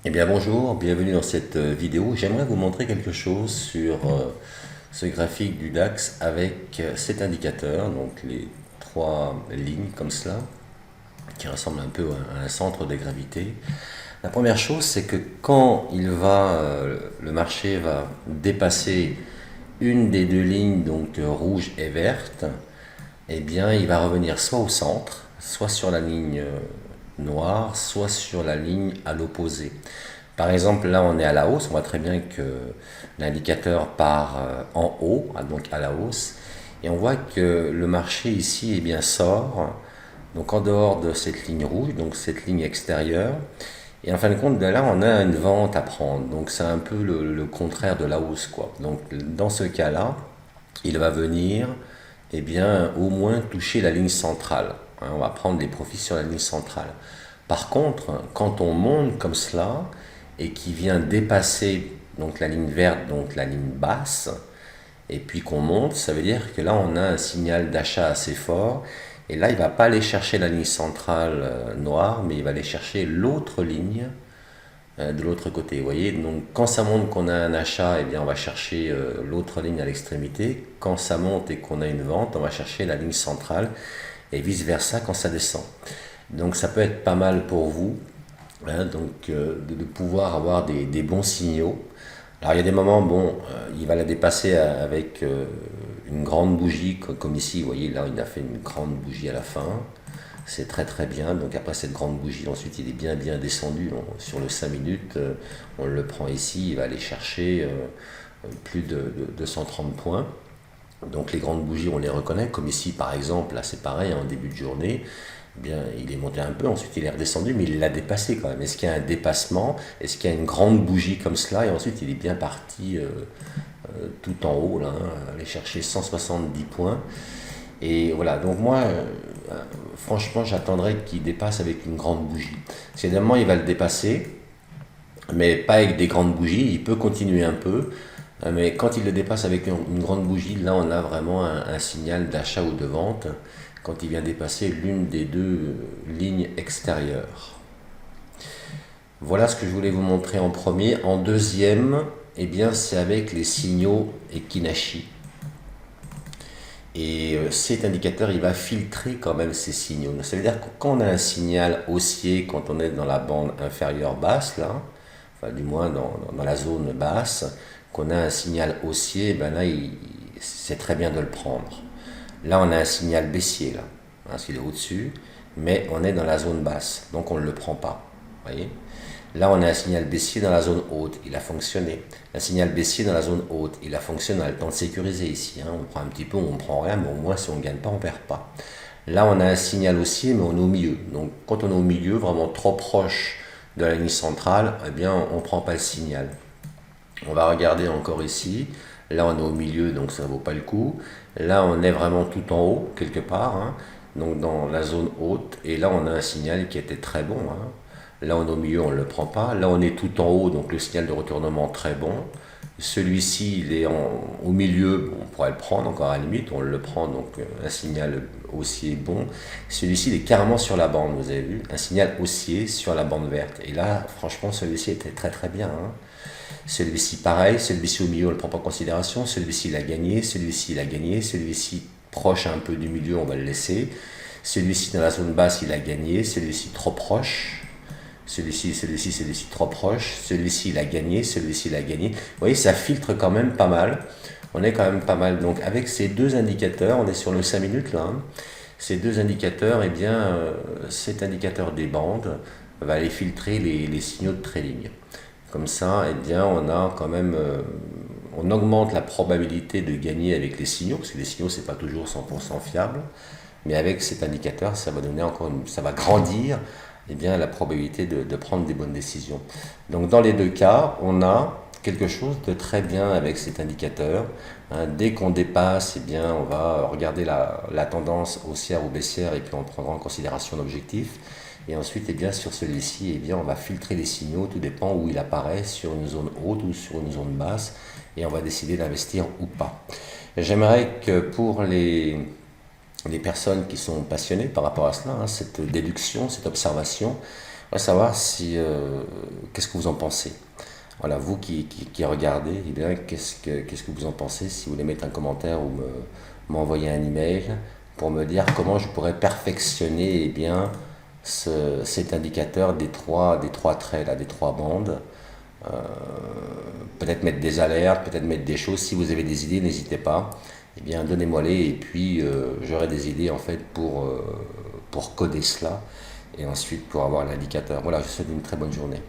Eh bien bonjour, bienvenue dans cette vidéo. J'aimerais vous montrer quelque chose sur ce graphique du DAX avec cet indicateur, donc les trois lignes comme cela, qui ressemblent un peu à un centre de gravité. La première chose, c'est que quand le marché va dépasser une des deux lignes, donc rouge et verte, eh bien il va revenir soit au centre, soit sur la ligne noire, soit sur la ligne à l'opposé. Par exemple, là, on est à la hausse. On voit très bien que l'indicateur part en haut, donc à la hausse. Et on voit que le marché ici, eh bien, sort, donc en dehors de cette ligne rouge, donc cette ligne extérieure. Et en fin de compte, là, on a une vente à prendre. Donc c'est un peu le contraire de la hausse, quoi. Donc dans ce cas-là, il va venir, eh bien, au moins toucher la ligne centrale. On va prendre des profits sur la ligne centrale. Par contre, quand on monte comme cela et qui vient dépasser donc la ligne verte, donc la ligne basse, et puis qu'on monte, ça veut dire que là on a un signal d'achat assez fort. Et là, il ne va pas aller chercher la ligne centrale noire, mais il va aller chercher l'autre ligne de l'autre côté. Vous voyez, donc quand ça monte qu'on a un achat, eh bien on va chercher l'autre ligne à l'extrémité. Quand ça monte et qu'on a une vente, on va chercher la ligne centrale et vice versa quand ça descend. Donc ça peut être pas mal pour vous, hein, donc de pouvoir avoir des bons signaux. Alors il y a des moments, bon, il va la dépasser avec une grande bougie, comme ici, vous voyez, là il a fait une grande bougie à la fin. C'est très très bien. Donc après cette grande bougie, ensuite il est bien bien descendu. Sur le 5 minutes, on le prend ici, il va aller chercher plus de 130 points. Donc les grandes bougies, on les reconnaît, comme ici par exemple, là c'est pareil, en début de journée, eh bien, il est monté un peu, ensuite il est redescendu, mais il l'a dépassé quand même. Est-ce qu'il y a un dépassement? Est-ce qu'il y a une grande bougie comme cela? Et ensuite il est bien parti tout en haut, là, hein, aller chercher 170 points. Et voilà, donc moi, franchement, j'attendrai qu'il dépasse avec une grande bougie. Si évidemment il va le dépasser, mais pas avec des grandes bougies, il peut continuer un peu, mais quand il le dépasse avec une grande bougie, là on a vraiment un signal d'achat ou de vente quand il vient dépasser l'une des deux lignes extérieures. Voilà ce que je voulais vous montrer en premier. En deuxième, eh bien, c'est avec les signaux Ekinashi. Et cet indicateur, il va filtrer quand même ces signaux. Ça veut dire que quand on a un signal haussier, quand on est dans la bande inférieure basse, là, enfin du moins dans la zone basse, qu'on a un signal haussier, ben là, c'est très bien de le prendre. Là, on a un signal baissier, là, hein, parce qu'il est au-dessus, mais on est dans la zone basse, donc on ne le prend pas. Voyez. Là, on a un signal baissier dans la zone haute, il a fonctionné. Un signal baissier dans la zone haute, il a fonctionné. On a le temps de sécuriser ici. Hein. On prend un petit peu, on ne prend rien, mais au moins si on ne gagne pas, on ne perd pas. Là, on a un signal haussier, mais on est au milieu. Donc, quand on est au milieu, vraiment trop proche de la ligne centrale, eh bien, on ne prend pas le signal. On va regarder encore ici. Là, on est au milieu, donc ça ne vaut pas le coup. Là, on est vraiment tout en haut, quelque part, hein, donc dans la zone haute. Et là, on a un signal qui était très bon. Hein. Là, on est au milieu, on ne le prend pas. Là, on est tout en haut, donc le signal de retournement très bon. Celui-ci, il est au milieu, on pourrait le prendre encore à la limite, on le prend, donc un signal haussier bon. Celui-ci, il est carrément sur la bande, vous avez vu, un signal haussier sur la bande verte. Et là, franchement, celui-ci était très très bien. Hein. Celui-ci, pareil, celui-ci au milieu, on ne le prend pas en considération. Celui-ci, il a gagné, celui-ci, il a gagné, celui-ci, proche un peu du milieu, on va le laisser. Celui-ci, dans la zone basse, il a gagné, celui-ci, trop proche. Celui-ci trop proche, celui-ci il a gagné, celui-ci il a gagné. Vous voyez, ça filtre quand même pas mal. On est quand même pas mal. Donc avec ces deux indicateurs, on est sur le 5 minutes là. Hein. Ces deux indicateurs, eh bien, cet indicateur des bandes va aller filtrer les signaux de trading. Comme ça, eh bien, on a quand même, on augmente la probabilité de gagner avec les signaux, parce que les signaux c'est pas toujours 100% fiable. Mais avec cet indicateur, ça va donner encore, ça va grandir eh bien, la probabilité de prendre des bonnes décisions. Donc dans les deux cas, on a quelque chose de très bien avec cet indicateur. Hein, dès qu'on dépasse, eh bien, on va regarder la tendance haussière ou baissière et puis on prendra en considération l'objectif. Et ensuite, eh bien, sur celui-ci, eh bien, on va filtrer les signaux, tout dépend où il apparaît, sur une zone haute ou sur une zone basse, et on va décider d'investir ou pas. J'aimerais que pour les personnes qui sont passionnées par rapport à cela, hein, cette déduction, cette observation, voudrais savoir si, qu'est-ce que vous en pensez. Voilà, vous qui regardez, eh bien, qu'est-ce que vous en pensez? Si vous voulez mettre un commentaire ou m'envoyer un email pour me dire comment je pourrais perfectionner eh bien, cet indicateur des trois traits, là, des trois bandes. Euh, Peut-être mettre des alertes, peut-être mettre des choses. Si vous avez des idées, n'hésitez pas. Eh bien, donnez-moi-les et puis j'aurai des idées en fait pour coder cela et ensuite pour avoir l'indicateur. Voilà, je vous souhaite une très bonne journée.